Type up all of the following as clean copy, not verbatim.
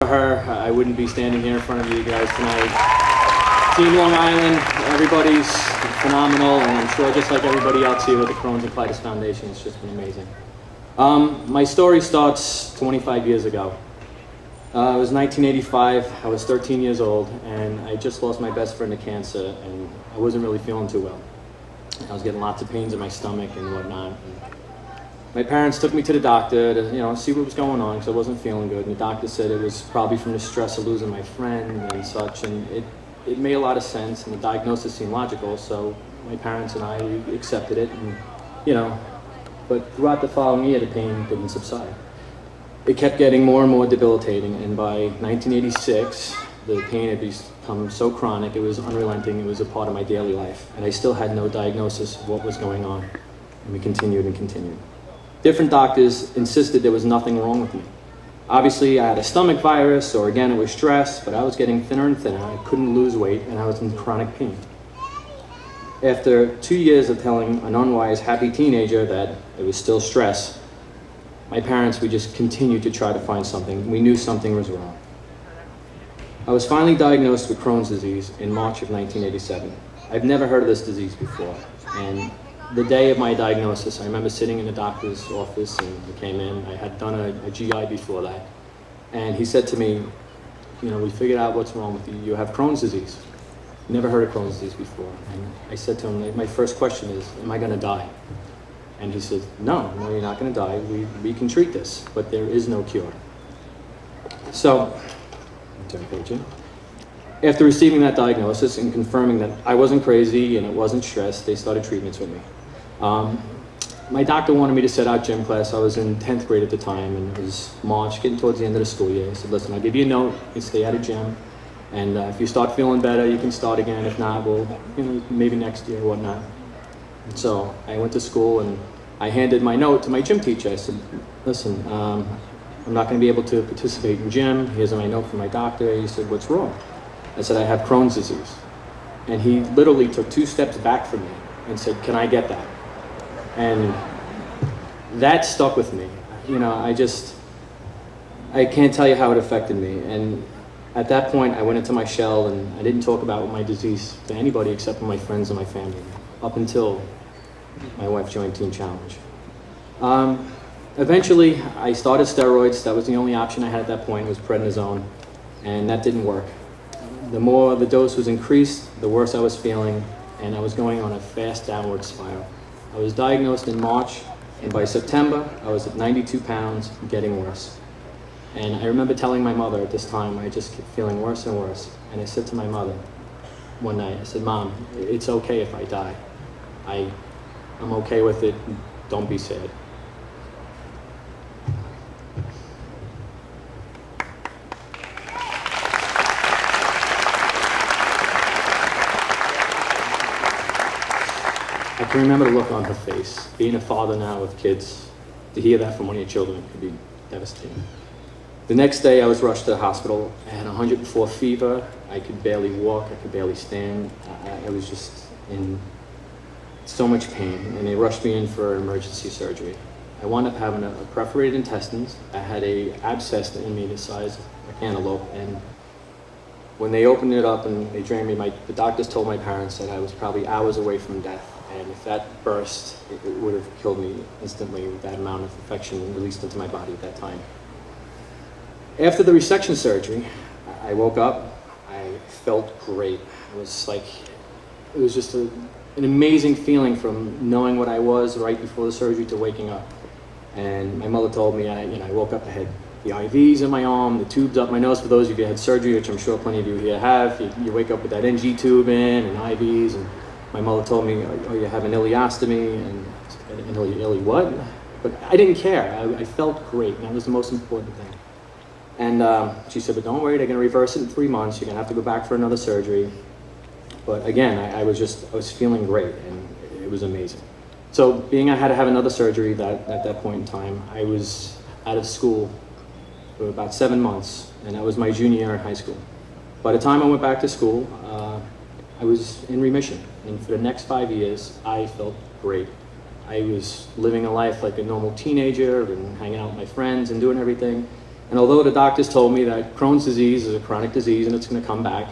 For her, I wouldn't be standing here in front of you guys tonight. Team Long Island, everybody's phenomenal, and I'm sure just like everybody else here with the Crohn's and Colitis Foundation, it's just been amazing. My story starts 25 years ago. It was 1985, I was 13 years old, and I just lost my best friend to cancer, and I wasn't really feeling too well. I was getting lots of pains in my stomach and whatnot. My parents took me to the doctor to, see what was going on because I wasn't feeling good. And the doctor said it was probably from the stress of losing my friend and such. And it made a lot of sense, and the diagnosis seemed logical. So my parents and I accepted it, and But throughout the following year, the pain didn't subside. It kept getting more and more debilitating. And by 1986, the pain had become so chronic, it was unrelenting. It was a part of my daily life, and I still had no diagnosis of what was going on. And we continued and continued. Different doctors insisted there was nothing wrong with me. Obviously, I had a stomach virus, or again, it was stress, but I was getting thinner and thinner. I couldn't lose weight, and I was in chronic pain. After 2 years of telling an unwise, happy teenager that it was still stress, my parents, we just continued to try to find something. We knew something was wrong. I was finally diagnosed with Crohn's disease in March of 1987. I've never heard of this disease before, and the day of my diagnosis, I remember sitting in the doctor's office, and he came in. I had done a GI before that, and he said to me, we figured out what's wrong with you. You have Crohn's disease. Never heard of Crohn's disease before. And I said to him, my first question is, am I going to die? And he said, no, you're not going to die. We can treat this, but there is no cure. So, turn page in. After receiving that diagnosis and confirming that I wasn't crazy and it wasn't stress, they started treatments with me. My doctor wanted me to set out gym class. I was in 10th grade at the time, and it was March, getting towards the end of the school year. He said, listen, I'll give you a note, you stay at a gym, and if you start feeling better, you can start again. If not, we'll, maybe next year or whatnot. And so I went to school, and I handed my note to my gym teacher. I said, listen, I'm not going to be able to participate in gym. Here's my note from my doctor. He said, what's wrong? I said, I have Crohn's disease. And he literally took 2 steps back from me and said, can I get that? And that stuck with me. I can't tell you how it affected me. And at that point, I went into my shell, and I didn't talk about my disease to anybody except for my friends and my family, up until my wife joined Teen Challenge. Eventually, I started steroids. That was the only option I had at that point, was prednisone, and that didn't work. The more the dose was increased, the worse I was feeling, and I was going on a fast downward spiral. I was diagnosed in March, and by September, I was at 92 pounds, getting worse. And I remember telling my mother at this time, I just kept feeling worse and worse. And I said to my mother one night, I said, Mom, it's okay if I die. I'm okay with it, don't be sad. I can remember the look on her face. Being a father now with kids, to hear that from one of your children could be devastating. The next day, I was rushed to the hospital. I had 104 fever. I could barely walk. I could barely stand. I was just in so much pain, and they rushed me in for emergency surgery. I wound up having a perforated intestines. I had a abscess in me the size of a cantaloupe, and when they opened it up and they drained me, the doctors told my parents that I was probably hours away from death. And if that burst, it would have killed me instantly with that amount of infection released into my body at that time. After the resection surgery, I woke up. I felt great. It was just an amazing feeling from knowing what I was right before the surgery to waking up. And my mother told me, I woke up, I had the IVs in my arm, the tubes up my nose. For those of you who had surgery, which I'm sure plenty of you here have, you wake up with that NG tube in and IVs. And my mother told me, oh, you have an ileostomy, and an ileostomy what? But I didn't care. I felt great, and that was the most important thing. And she said, but don't worry, they're going to reverse it in 3 months. You're going to have to go back for another surgery. But again, I was feeling great, and it was amazing. So being I had to have another surgery at that point in time, I was out of school for about 7 months, and that was my junior year in high school. By the time I went back to school, I was in remission. And for the next 5 years, I felt great. I was living a life like a normal teenager and hanging out with my friends and doing everything. And although the doctors told me that Crohn's disease is a chronic disease and it's going to come back,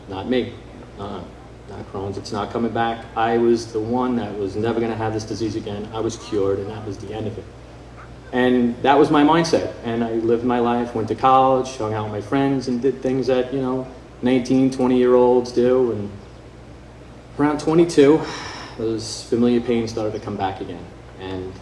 not me. Not Crohn's, it's not coming back. I was the one that was never going to have this disease again. I was cured, and that was the end of it. And that was my mindset. And I lived my life, went to college, hung out with my friends, and did things that, 19, 20-year-olds do. And around 22, those familiar pains started to come back again. And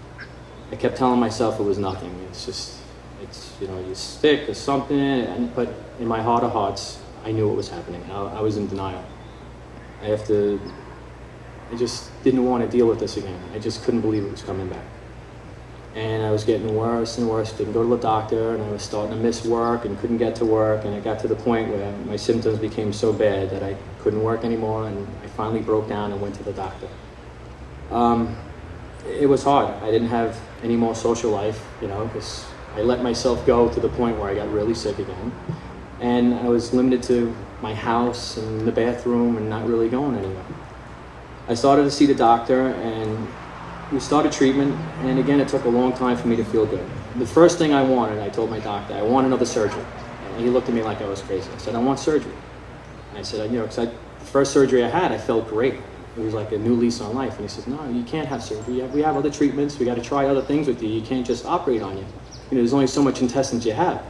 I kept telling myself it was nothing. You're sick or something. But in my heart of hearts, I knew what was happening. I was in denial. I just didn't want to deal with this again. I just couldn't believe it was coming back. And I was getting worse and worse. Didn't go to the doctor, and I was starting to miss work and couldn't get to work. And it got to the point where my symptoms became so bad that I couldn't work anymore, and I finally broke down and went to the doctor. It was hard. I didn't have any more social life, because I let myself go to the point where I got really sick again. And I was limited to my house and the bathroom and not really going anywhere. I started to see the doctor, and we started treatment, and again, it took a long time for me to feel good. The first thing I told my doctor, I want another surgery. And he looked at me like I was crazy. I said, I want surgery. And I said, because the first surgery I had, I felt great. It was like a new lease on life. And he says, no, you can't have surgery. We have other treatments. We got to try other things with you. You can't just operate on you. There's only so much intestines you have.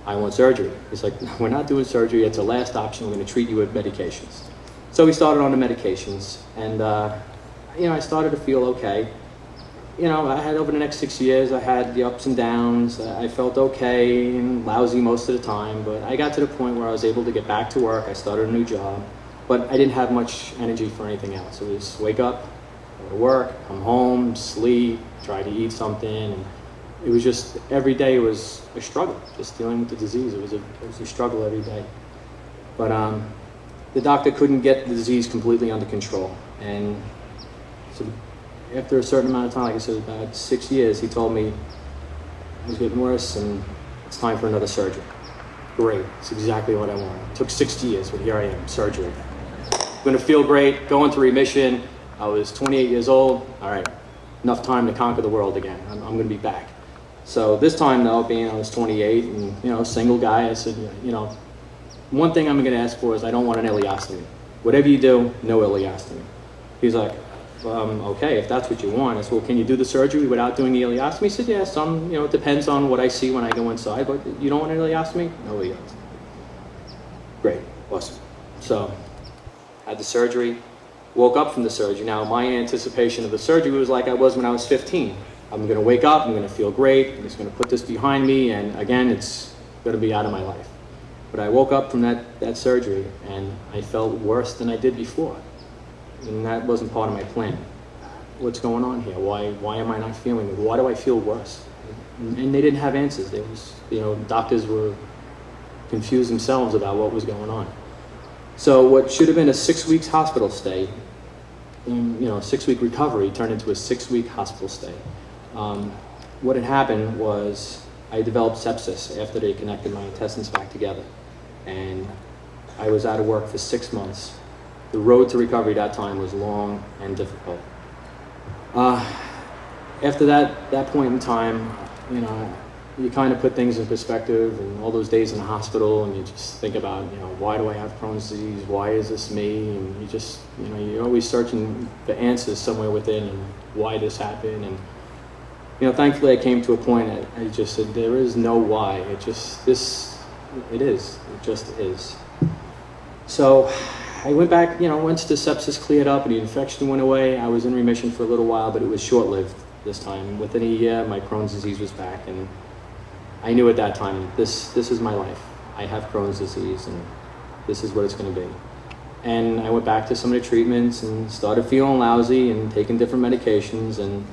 I want surgery. He's like, no, we're not doing surgery. It's a last option. We're going to treat you with medications. So we started on the medications, and I started to feel okay. I had over the next 6 years, I had the ups and downs. I felt okay and lousy most of the time, but I got to the point where I was able to get back to work. I started a new job, but I didn't have much energy for anything else. It was wake up, go to work, come home, sleep, try to eat something, and it was just, every day was a struggle, just dealing with the disease. It was a struggle every day. But the doctor couldn't get the disease completely under control. And so after a certain amount of time, like I said, about 6 years, he told me it was getting worse and it's time for another surgery. Great, it's exactly what I wanted. It took 6 years, but here I am, surgery. I'm gonna feel great, go into remission. I was 28 years old. All right, enough time to conquer the world again. I'm gonna be back. So this time though, being I was 28 and single guy, I said, one thing I'm gonna ask for is I don't want an ileostomy. Whatever you do, no ileostomy. He's like, okay, if that's what you want. I said, well, can you do the surgery without doing the ileostomy? He said, yeah, it depends on what I see when I go inside, but you don't want an ileostomy? No ileostomy. Great, awesome. So, had the surgery, woke up from the surgery. Now, my anticipation of the surgery was like I was when I was 15. I'm gonna wake up, I'm gonna feel great, I'm just gonna put this behind me, and again, it's gonna be out of my life. But I woke up from that surgery, and I felt worse than I did before. And that wasn't part of my plan. What's going on here? Why am I not feeling good? Why do I feel worse? And they didn't have answers. There was, doctors were confused themselves about what was going on. So what should have been a 6 weeks hospital stay, 6-week recovery turned into a 6-week hospital stay. What had happened was I developed sepsis after they connected my intestines back together. And I was out of work for 6 months. The road to recovery that time was long and difficult. After that point in time, you kind of put things in perspective, and all those days in the hospital, and you just think about, why do I have Crohn's disease? Why is this me? And you just, you're always searching for answers somewhere within, and why this happened. And thankfully I came to a point that I just said, there is no why. It just is. It just is. So I went back, once the sepsis cleared up and the infection went away, I was in remission for a little while, but it was short-lived this time. Within a year, my Crohn's disease was back, and I knew at that time, this is my life. I have Crohn's disease, and this is what it's going to be. And I went back to some of the treatments and started feeling lousy and taking different medications. And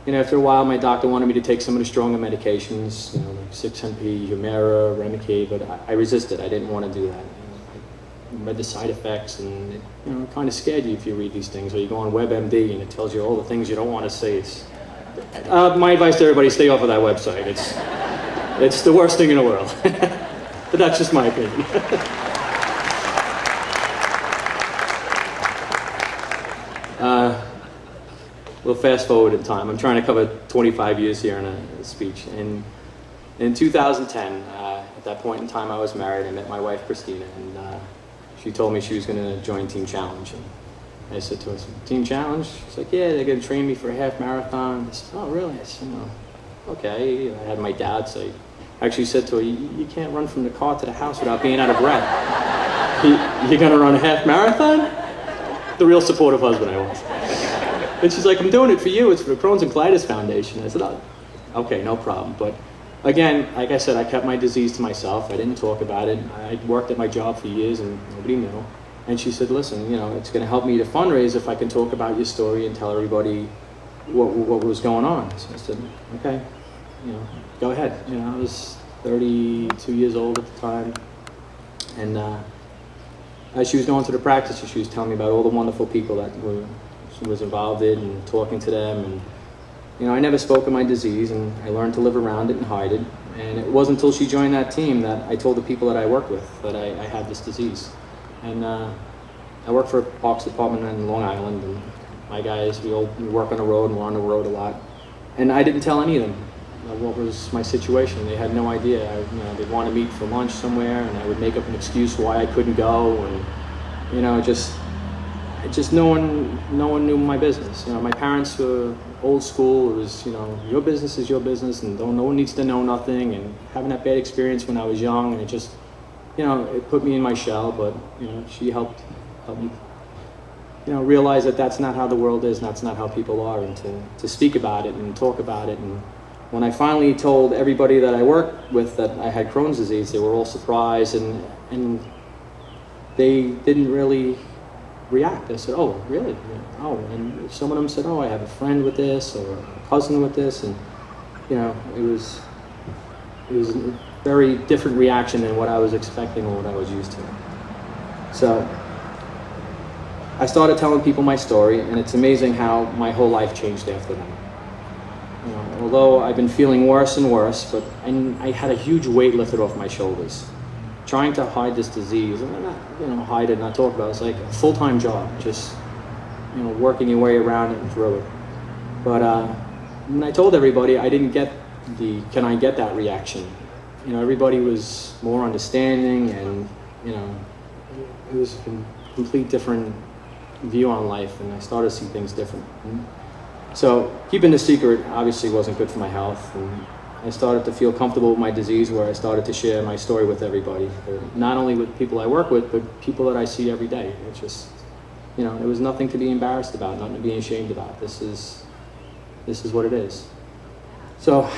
after a while, my doctor wanted me to take some of the stronger medications, like 6-10P, Humira, Remicade, but I resisted. I didn't want to do that. I read the side effects, and it kind of scared you if you read these things, or you go on WebMD and it tells you all the things you don't want to see. My advice to everybody: stay off of that website. It's the worst thing in the world. But that's just my opinion. We'll fast forward in time. I'm trying to cover 25 years here in a speech, and In 2010, at that point in time I was married, I met my wife Christina, and she told me she was going to join Team Challenge. And I said to her, Team Challenge? She's like, yeah, they're going to train me for a half marathon. I said, oh, really? I said, no. Okay. I had my dad say, I actually said to her, you can't run from the car to the house without being out of breath. You're going to run a half marathon? The real supportive husband I was. And she's like, I'm doing it for you. It's for the Crohn's and Colitis Foundation. I said, oh, okay, no problem. But again, like I said, I kept my disease to myself. I didn't talk about it. I worked at my job for years and nobody knew. And she said, listen, you know, it's going to help me to fundraise if I can talk about your story and tell everybody what was going on. So I said, okay, you know, go ahead. You know, I was 32 years old at the time. And as she was going through the practice, she was telling me about all the wonderful people that she was involved in and talking to them. And, you know, I never spoke of my disease, and I learned to live around it and hide it. And it wasn't until she joined that team that I told the people that I worked with that I had this disease. And I work for a parks department in Long Island, and my guys, we work on the road, and we're on the road a lot. And I didn't tell any of them what was my situation. They had no idea. They'd want to meet for lunch somewhere, and I would make up an excuse why I couldn't go, and you know, just no one knew my business. You know, my parents were old school. It was, you know, your business is your business, and no one needs to know nothing. And having that bad experience when I was young, and it just, you know, it put me in my shell. But you know, she helped me, you know, realize that that's not how the world is, and that's not how people are, and to speak about it and talk about it. And when I finally told everybody that I worked with that I had Crohn's disease, they were all surprised, and they didn't really react. They said, oh, really? Oh, and some of them said, oh, I have a friend with this, or a cousin with this, and you know, it was a very different reaction than what I was expecting or what I was used to. So I started telling people my story, and it's amazing how my whole life changed after that. You know, although I've been feeling worse and worse, but I had a huge weight lifted off my shoulders. Trying to hide this disease, and not, you know, hide it, not talk about it. It's like a full-time job, just, you know, working your way around it and through it. But when I told everybody, I didn't get can I get that reaction? You know, everybody was more understanding, and you know, it was a complete different view on life, and I started to see things different. So keeping the secret obviously wasn't good for my health, and I started to feel comfortable with my disease, where I started to share my story with everybody, not only with people I work with, but people that I see every day. It's just, you know, there was nothing to be embarrassed about, nothing to be ashamed about. This is what it is. So,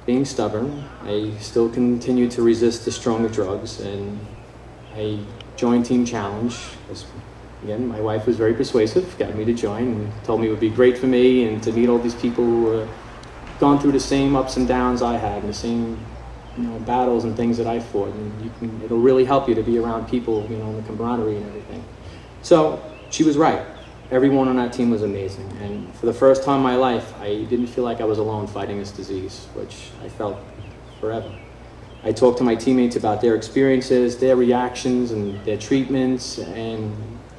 being stubborn, I still continued to resist the stronger drugs, and I joined Team Challenge. Again, my wife was very persuasive, got me to join, and told me it would be great for me and to meet all these people who were gone through the same ups and downs I had, and the same, you know, battles and things that I fought, and it'll really help you to be around people, you know, and the camaraderie and everything. So she was right. Everyone on that team was amazing, and for the first time in my life, I didn't feel like I was alone fighting this disease, which I felt forever. I talked to my teammates about their experiences, their reactions, and their treatments, and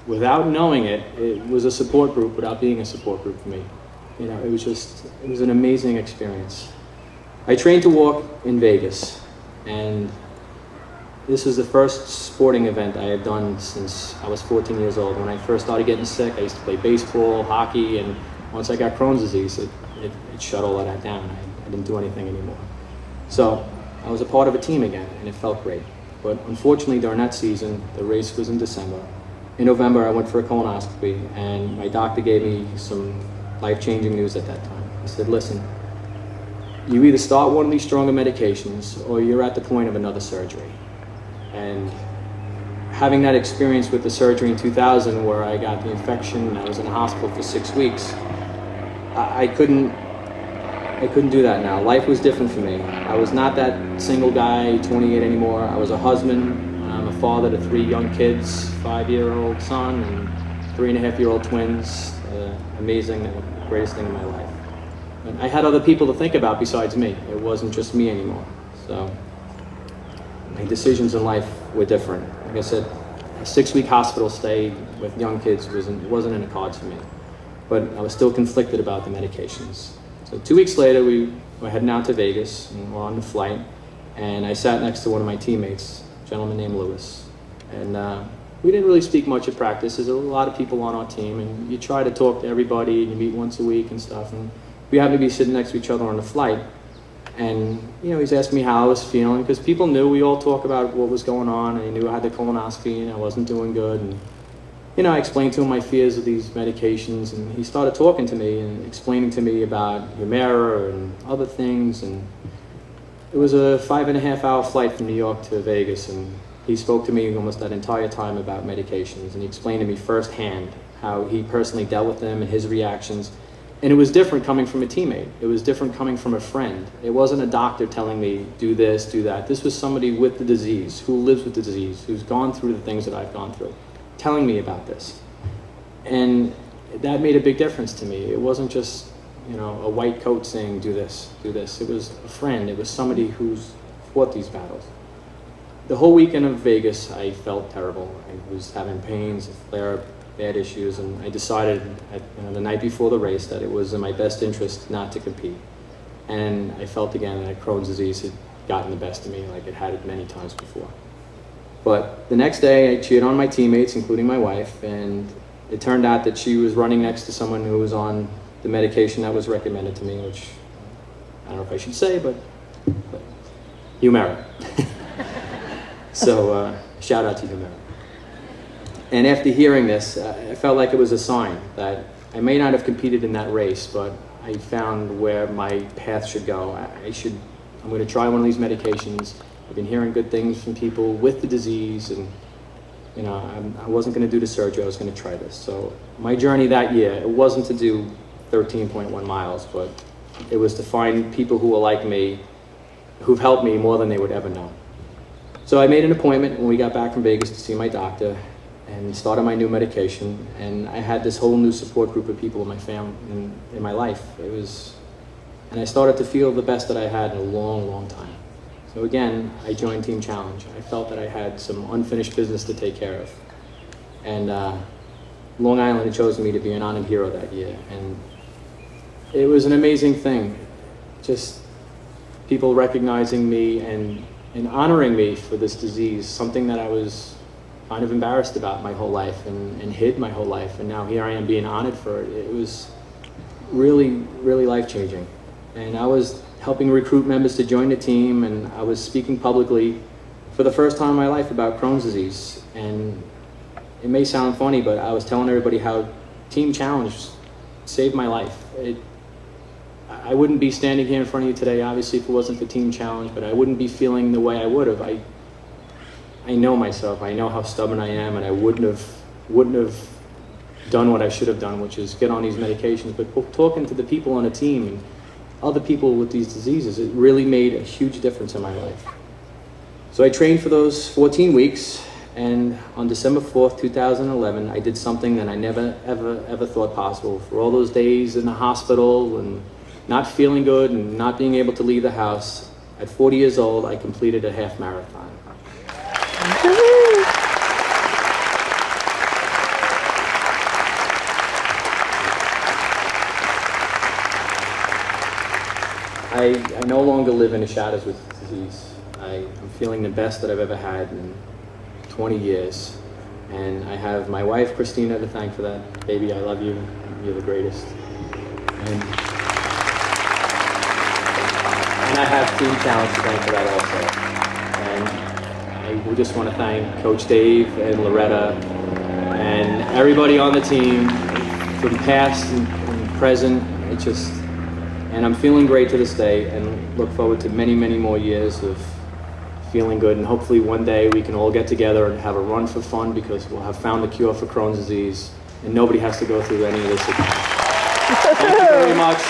without knowing it, it was a support group without being a support group for me. You know, it was an amazing experience. I trained to walk in Vegas, and this is the first sporting event I have done since I was 14 years old. When I first started getting sick, I used to play baseball, hockey, and once I got Crohn's disease, it shut all of that down. I didn't do anything anymore. So I was a part of a team again, and it felt great. But unfortunately, during that season, the race was in December. In November, I went for a colonoscopy, and my doctor gave me some life-changing news at that time. He said, listen, you either start one of these stronger medications, or you're at the point of another surgery. And having that experience with the surgery in 2000, where I got the infection and I was in the hospital for 6 weeks, I couldn't do that now. Life was different for me. I was not that single guy, 28 anymore. I was a husband. I'm a father to 3 young kids, 5-year-old son and 3.5-year-old twins. Amazing, the greatest thing in my life. And I had other people to think about besides me. It wasn't just me anymore. So my decisions in life were different. Like I said, a 6-week hospital stay with young kids wasn't in the cards for me. But I was still conflicted about the medications. So 2 weeks later, we were heading out to Vegas, and we're on the flight. And I sat next to one of my teammates, a gentleman named Lewis. And we didn't really speak much at practice. There's a lot of people on our team, and you try to talk to everybody, and you meet once a week and stuff. And we happened to be sitting next to each other on the flight. And, he's asking me how I was feeling, because people knew we all talk about what was going on, and he knew I had the colonoscopy and I wasn't doing good. And, I explained to him my fears of these medications, and he started talking to me and explaining to me about Humira and other things. And it was a 5.5-hour flight from New York to Vegas, and he spoke to me almost that entire time about medications, and he explained to me firsthand how he personally dealt with them and his reactions. And it was different coming from a teammate. It was different coming from a friend. It wasn't a doctor telling me, do this, do that. This was somebody with the disease, who lives with the disease, who's gone through the things that I've gone through, telling me about this. And that made a big difference to me. It wasn't just, a white coat saying, do this, do this. It was a friend. It was somebody who's fought these battles. The whole weekend of Vegas, I felt terrible. I was having pains, flare-up, bad issues, and I decided the night before the race that it was in my best interest not to compete. And I felt again that Crohn's disease had gotten the best of me like it had many times before. But the next day I cheered on my teammates, including my wife, and it turned out that she was running next to someone who was on the medication that was recommended to me, which I don't know if I should say, but Humira. So shout out to Humira. And after hearing this, I felt like it was a sign that I may not have competed in that race, but I found where my path should go. I'm going to try one of these medications. I've been hearing good things from people with the disease, and I wasn't going to do the surgery. I was going to try this. So my journey that year, it wasn't to do 13.1 miles, but it was to find people who were like me, who've helped me more than they would ever know. So I made an appointment when we got back from Vegas to see my doctor and started my new medication, and I had this whole new support group of people in my family, in my life. And I started to feel the best that I had in a long, long time. So again, I joined Team Challenge. I felt that I had some unfinished business to take care of. And Long Island had chosen me to be an honored hero that year. And it was an amazing thing. Just people recognizing me and honoring me for this disease, something that I was kind of embarrassed about my whole life and hid my whole life. And now here I am being honored for it. It was really, really life-changing. And I was helping recruit members to join the team, and I was speaking publicly for the first time in my life about Crohn's disease. And it may sound funny, but I was telling everybody how Team Challenge saved my life. I wouldn't be standing here in front of you today, obviously, if it wasn't for Team Challenge, but I wouldn't be feeling the way I would have. I know myself. I know how stubborn I am, and I wouldn't have done what I should have done, which is get on these medications. But talking to the people on the team and other people with these diseases, it really made a huge difference in my life. So I trained for those 14 weeks, and on December 4th, 2011, I did something that I never, ever thought possible. For all those days in the hospital and not feeling good and not being able to leave the house, at 40 years old, I completed a half marathon. I no longer live in the shadows with the disease. I'm feeling the best that I've ever had in 20 years. And I have my wife, Christina, to thank for that. Baby, I love you. You're the greatest. And I have Team Challenge to thank for that also. And we just want to thank Coach Dave and Loretta and everybody on the team, from past and present. And I'm feeling great to this day, and look forward to many, many more years of feeling good. And hopefully one day we can all get together and have a run for fun, because we'll have found the cure for Crohn's disease, and nobody has to go through any of this again. Thank you very much.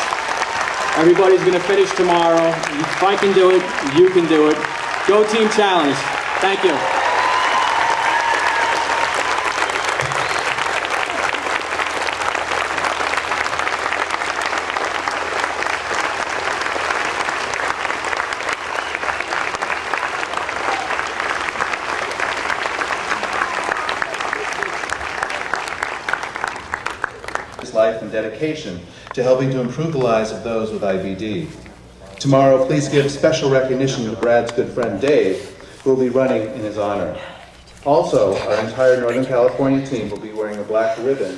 Everybody's going to finish tomorrow. If I can do it, you can do it. Go Team Challenge. Thank you. Life and dedication to helping to improve the lives of those with IBD. Tomorrow, please give special recognition to Brad's good friend Dave, who will be running in his honor. Also, our entire Northern California team will be wearing a black ribbon